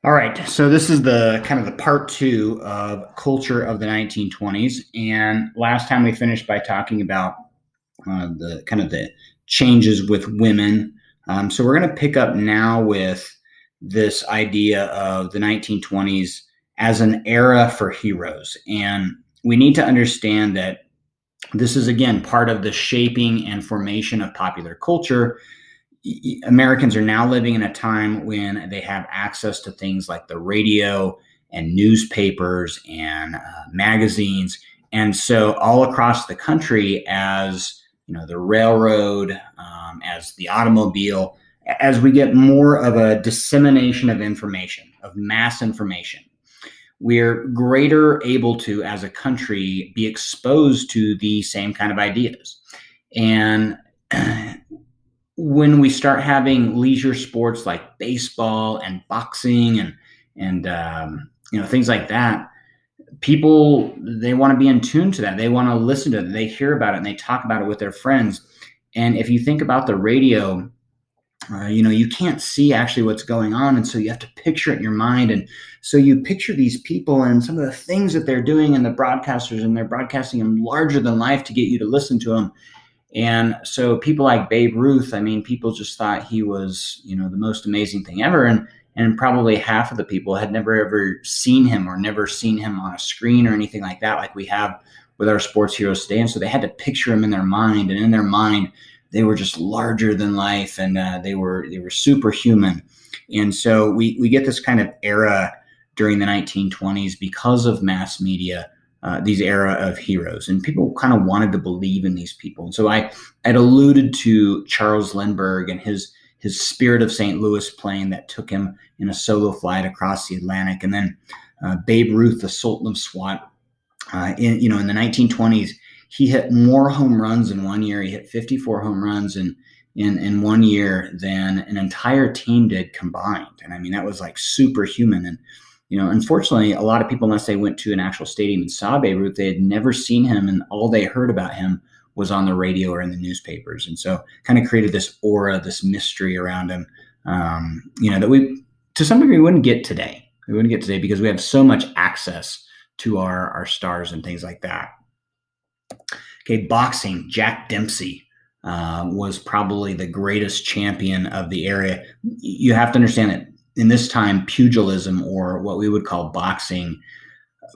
All right, so this is the kind of the part two of culture of the 1920s. And last time we finished by talking about the kind of the changes with women. So we're going to pick up now with this idea of the 1920s as an era for heroes. And we need to understand that this is, again, part of the shaping and formation of popular culture. Americans are now living in a time when they have access to things like the radio and newspapers and magazines. And so all across the country, as the railroad, as the automobile, as we get more of a dissemination of information, of mass information, we're greater able to, as a country, be exposed to the same kind of ideas. And when we start having leisure sports like baseball and boxing and things like that, people, they want to be in tune to that. They want to listen to it. They hear about it and they talk about it with their friends. And if you think about the radio, you can't see actually what's going on. And so you have to picture it in your mind. And so you picture these people and some of the things that they're doing, and the broadcasters, and they're broadcasting them larger than life to get you to listen to them. And so people like Babe Ruth, people just thought he was, the most amazing thing ever. And probably half of the people had never ever seen him, or never seen him on a screen or anything like that, like we have with our sports heroes today. And so they had to picture him in their mind, and in their mind, they were just larger than life, and they were superhuman. And so we get this kind of era during the 1920s because of mass media, these era of heroes, and people kind of wanted to believe in these people. And so I'd alluded to Charles Lindbergh and his Spirit of St. Louis plane that took him in a solo flight across the Atlantic, and then Babe Ruth, the Sultan of SWAT. In the 1920s, he hit more home runs in 1 year. He hit 54 home runs in 1 year than an entire team did combined. And that was like superhuman. And unfortunately, a lot of people, unless they went to an actual stadium and saw Babe Ruth, they had never seen him, and all they heard about him was on the radio or in the newspapers. And so kind of created this aura, this mystery around him, that we, to some degree, wouldn't get today. We wouldn't get today because we have so much access to our stars and things like that. Okay, boxing. Jack Dempsey was probably the greatest champion of the era. You have to understand that in this time, pugilism, or what we would call boxing,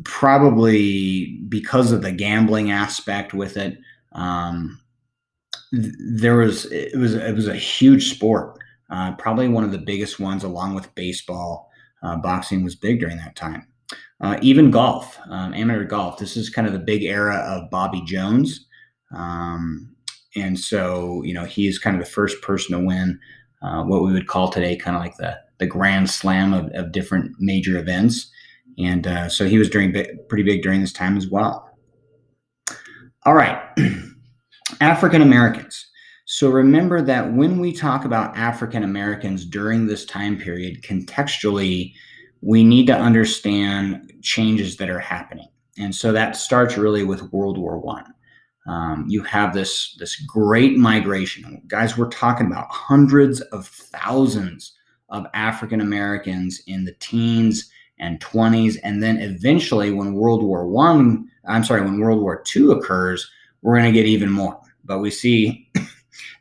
probably because of the gambling aspect with it, it was a huge sport, probably one of the biggest ones, along with baseball. Boxing was big during that time. Even golf, amateur golf. This is kind of the big era of Bobby Jones. And so, he's kind of the first person to win what we would call today kind of like the grand slam of different major events. And so he was pretty big during this time as well. All right. African Americans. So remember that when we talk about African Americans during this time period, contextually, we need to understand changes that are happening. And so that starts really with World War I. You have this great migration. Guys, we're talking about hundreds of thousands of African Americans in the teens and 20s. And then eventually when World War II occurs, we're going to get even more. But we see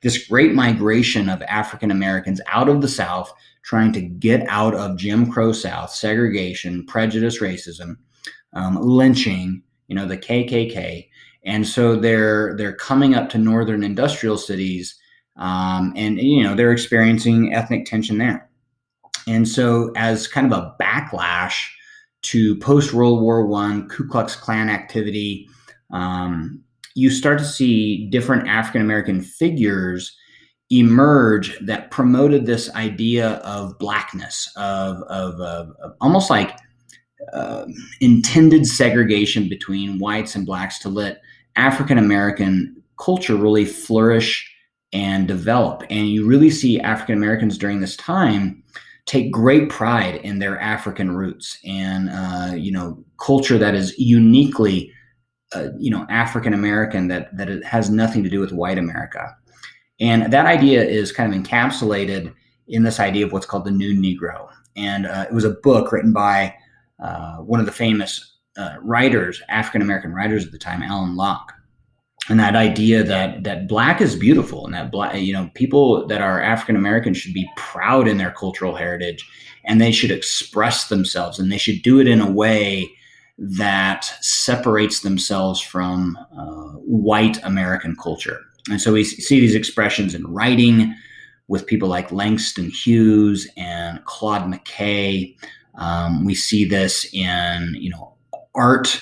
this great migration of African Americans out of the South, trying to get out of Jim Crow South, segregation, prejudice, racism, lynching, the KKK. And so they're coming up to northern industrial cities, and they're experiencing ethnic tension there. And so as kind of a backlash to post-World War I Ku Klux Klan activity, you start to see different African-American figures emerge that promoted this idea of blackness, of almost like intended segregation between whites and blacks to let African-American culture really flourish and develop. And you really see African-Americans during this time take great pride in their African roots and, culture that is uniquely, African-American, that it has nothing to do with white America. And that idea is kind of encapsulated in this idea of what's called the New Negro. And it was a book written by one of the famous writers, African American writers at the time, Alan Locke. And that idea that black is beautiful, and that black, people that are African American should be proud in their cultural heritage, and they should express themselves, and they should do it in a way that separates themselves from white American culture. And so we see these expressions in writing with people like Langston Hughes and Claude McKay. We see this in, art.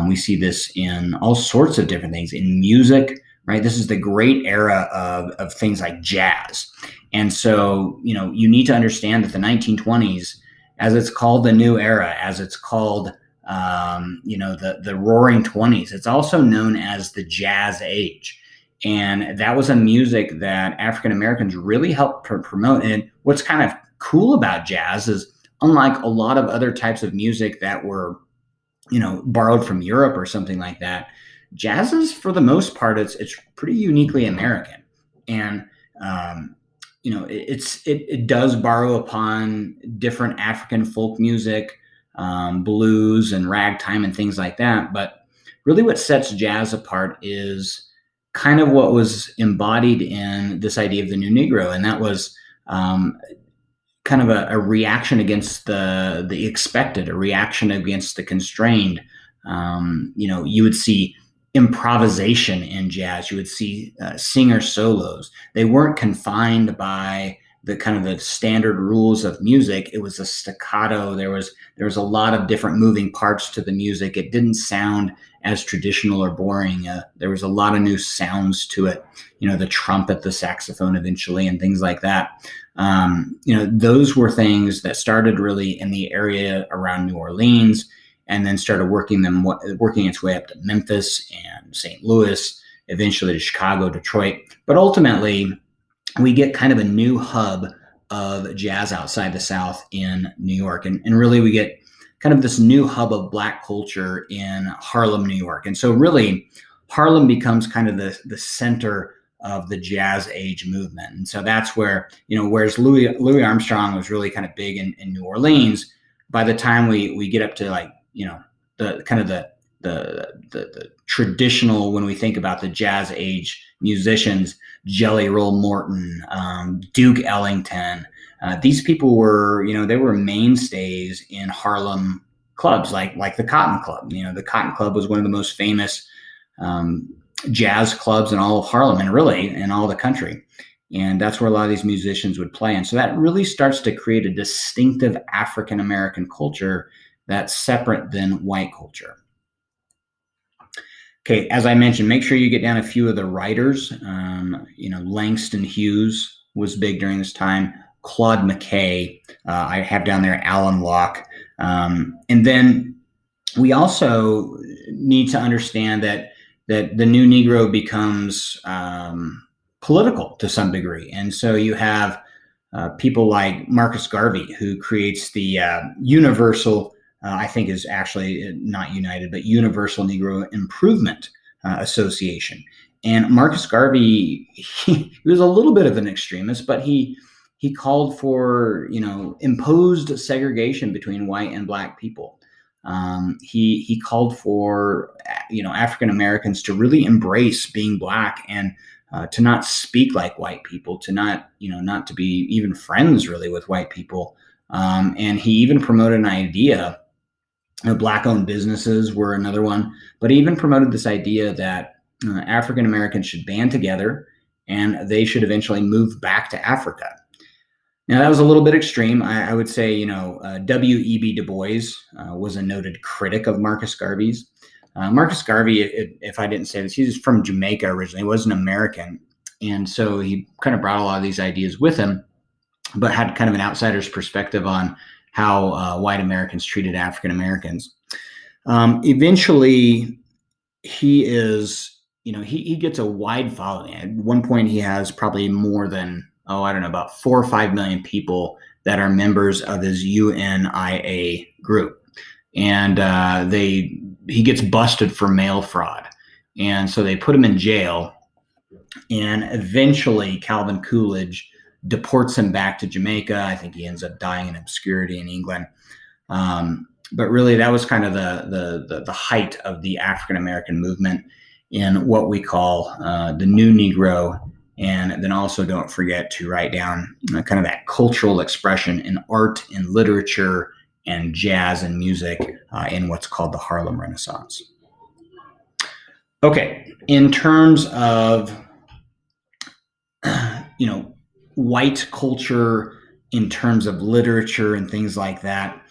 We see this in all sorts of different things, in music, right? This is the great era of things like jazz. And so, you need to understand that the 1920s, as it's called the new era, as it's called, the roaring 20s, it's also known as the jazz age. And that was a music that African Americans really helped promote. And what's kind of cool about jazz is, unlike a lot of other types of music that were, borrowed from Europe or something like that, jazz is, for the most part, it's pretty uniquely American. And it does borrow upon different African folk music, blues and ragtime and things like that. But really, what sets jazz apart is kind of what was embodied in this idea of the New Negro, and that was kind of a reaction against the expected, a reaction against the constrained. You would see improvisation in jazz. You would see singer solos. They weren't confined by the kind of the standard rules of music. It was a staccato. There was a lot of different moving parts to the music. It didn't sound as traditional or boring. There was a lot of new sounds to it. The trumpet, the saxophone eventually, and things like that. Those were things that started really in the area around New Orleans, and then started working its way up to Memphis and St. Louis, eventually to Chicago, Detroit. But ultimately, we get kind of a new hub of jazz outside the South in New York. And really, we get kind of this new hub of Black culture in Harlem, New York. And so really, Harlem becomes kind of the center of the jazz age movement. And so that's where, whereas Louis Armstrong was really kind of big in New Orleans, by the time we get up to the kind of the traditional, when we think about the jazz age musicians, Jelly Roll Morton, Duke Ellington, these people were, they were mainstays in Harlem clubs like the Cotton Club. The Cotton Club was one of the most famous jazz clubs in all of Harlem, and really in all the country. And that's where a lot of these musicians would play. And so that really starts to create a distinctive African American culture that's separate than white culture. Okay, as I mentioned, make sure you get down a few of the writers. Langston Hughes was big during this time. Claude McKay, I have down there Alan Locke. And then we also need to understand that the New Negro becomes political to some degree. And so you have people like Marcus Garvey, who creates the Universal, I think is actually not United, but Universal Negro Improvement Association. And Marcus Garvey, he was a little bit of an extremist, but he called for, imposed segregation between white and Black people. He called for, African Americans to really embrace being Black, and to not speak like white people, to not to be even friends really with white people. And he even promoted an idea, Black-owned businesses were another one, but he even promoted this idea that African Americans should band together and they should eventually move back to Africa. Now, that was a little bit extreme. I would say, W.E.B. Du Bois was a noted critic of Marcus Garvey's. Marcus Garvey, if I didn't say this, he's from Jamaica originally. He was an American. And so he kind of brought a lot of these ideas with him, but had kind of an outsider's perspective on how white Americans treated African Americans. Eventually, he gets a wide following. At one point, he has probably more than, about 4 or 5 million people that are members of his UNIA group. And he gets busted for mail fraud. And so they put him in jail. And eventually, Calvin Coolidge deports him back to Jamaica. I think he ends up dying in obscurity in England. But really, that was kind of the height of the African American movement in what we call the New Negro. And then also don't forget to write down kind of that cultural expression in art and literature and jazz and music in what's called the Harlem Renaissance. Okay, in terms of white culture, in terms of literature and things like that,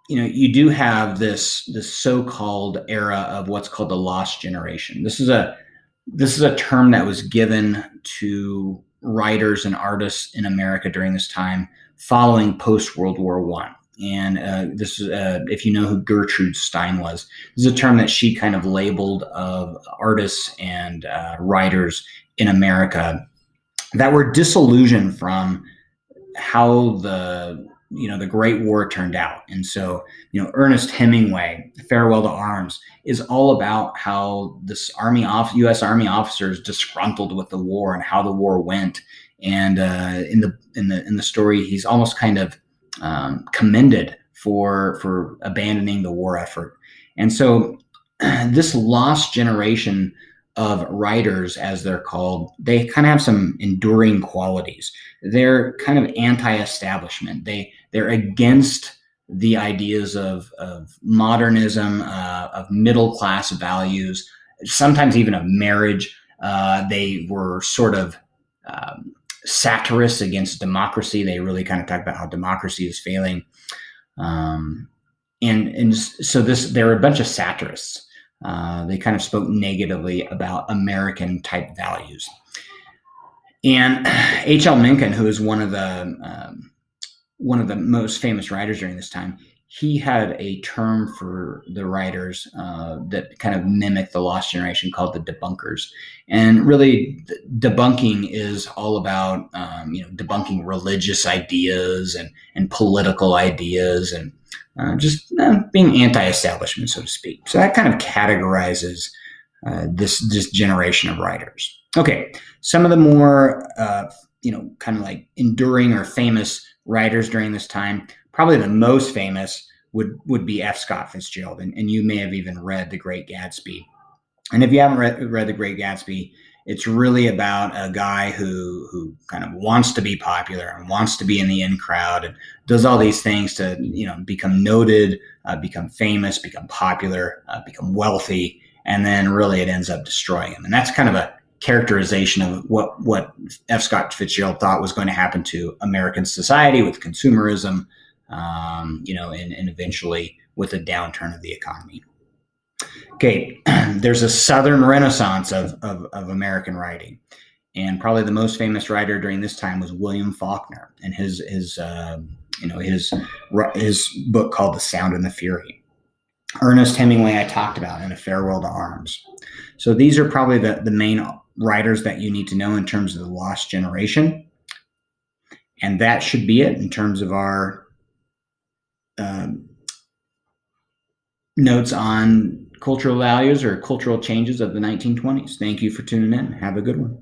you do have this so-called era of what's called the lost generation. This is a term that was given to writers and artists in America during this time following post-World War I. And this is, if you know who Gertrude Stein was, this is a term that she kind of labeled of artists and writers in America that were disillusioned from how the Great War turned out. And so, Ernest Hemingway, Farewell to Arms, is all about how this U.S. Army officers disgruntled with the war and how the war went. And in the story, he's almost kind of commended for abandoning the war effort. And so, this lost generation of writers, as they're called, they kind of have some enduring qualities. They're kind of anti-establishment. They're against the ideas of modernism, of middle-class values, sometimes even of marriage. They were sort of satirists against democracy. They really kind of talk about how democracy is failing. And so they're a bunch of satirists. They kind of spoke negatively about American type values. And H.L. Mencken, who is one of the most famous writers during this time, he had a term for the writers that kind of mimicked the lost generation called the debunkers. And really, debunking is all about debunking religious ideas and political ideas and just being anti-establishment, so to speak. So that kind of categorizes this generation of writers. Okay, some of the more kind of like enduring or famous writers during this time, probably the most famous would be F. Scott Fitzgerald, and you may have even read The Great Gatsby. And if you haven't read The Great Gatsby, it's really about a guy who kind of wants to be popular and wants to be in the in crowd and does all these things to become noted, become famous, become popular, become wealthy, and then really it ends up destroying him. And that's kind of a characterization of what F. Scott Fitzgerald thought was going to happen to American society with consumerism, and eventually with a downturn of the economy. Okay, there's a Southern Renaissance of American writing, and probably the most famous writer during this time was William Faulkner and his book called The Sound and the Fury. Ernest Hemingway I talked about in A Farewell to Arms. So these are probably the main writers that you need to know in terms of the lost generation, and that should be it in terms of our notes on cultural values or cultural changes of the 1920s. Thank you for tuning in. Have a good one.